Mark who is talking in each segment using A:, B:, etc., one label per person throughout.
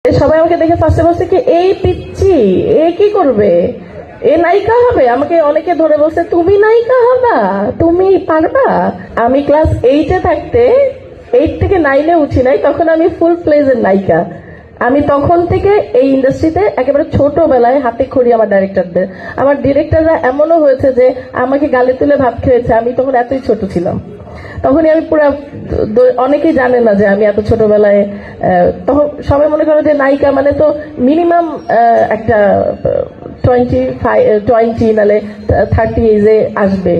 A: সবাই আমাকে দেখে ফার্স্টে বলছে কি এই পিচ্ছি, এ কি করবে, এ নায়িকা হবে। আমাকে অনেকে ধরে বলছে তুমি নায়িকা হবা, তুমি পারবা। আমি ক্লাস 8-এ থাকতে, 8 থেকে 9-এ উঠি নাই, তখন আমি ফুল ফ্লেজের নায়িকা। আমি তখন থেকে এই ইন্ডাস্ট্রিতে একেবারে ছোটবেলায় হাতে খড়ি আমার ডাইরেক্টরদের। আমার ডিরেক্টররা এমনও হয়েছে যে আমাকে গালে তুলে ভাত খেয়েছে, আমি তখন এতই ছোট ছিলাম। তখনই আমি পুরো, অনেকেই জানে না যে আমি এত ছোটবেলায়, তখন সবাই মনে করে যে নায়িকা মানে তো মিনিমাম একটা 20 নালে 30 এজে আসবে।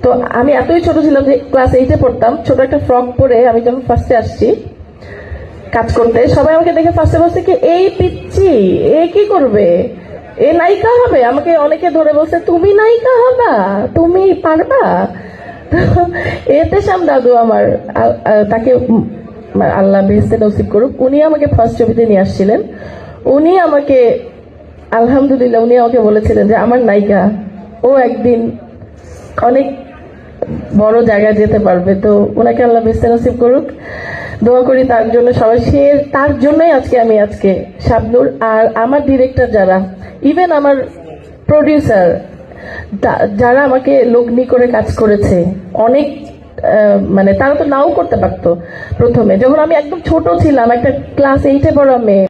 A: তো আমি এতই ছোট ছিলাম যে ক্লাস 8-এ পড়তাম, ছোট একটা ফ্রক পরে আমি যখন ফার্স্টে আসছি কাজ করতে, সবাই আমাকে দেখে ফার্স্টে বলছে কি এই পিচ্ছি, এ কি করবে, এ নায়িকা হবে। আমাকে অনেকে ধরে বলছে তুমি নায়িকা হবা, তুমি পারবা। এতেশাম দাদু আমার, তাকে আল্লাহ বেহেশতে নসিব করুক, উনি আমাকে ফার্স্ট ছবিতে নিয়ে আসছিলেন। উনি আমাকে, আলহামদুলিল্লাহ, উনি আমাকে বলেছিলেন যে আমার নায়িকা ও একদিন অনেক বড় জায়গায় যেতে পারবে। তো ওনাকে আল্লাহ বেহেশতে নসিব করুক, দোয়া করি তার জন্য সবাই। সে তার জন্যই আজকে শাবনূর আর আমার ডিরেক্টর যারা, ইভেন আমার প্রডিউসার যারা আমাকে লগ্নি করে কাজ করেছে, অনেক মানে তারা তো নাও করতে পারতো প্রথমে, যখন আমি একদম ছোট ছিলাম, একটা ক্লাস 8-এ পড়া মেয়ে।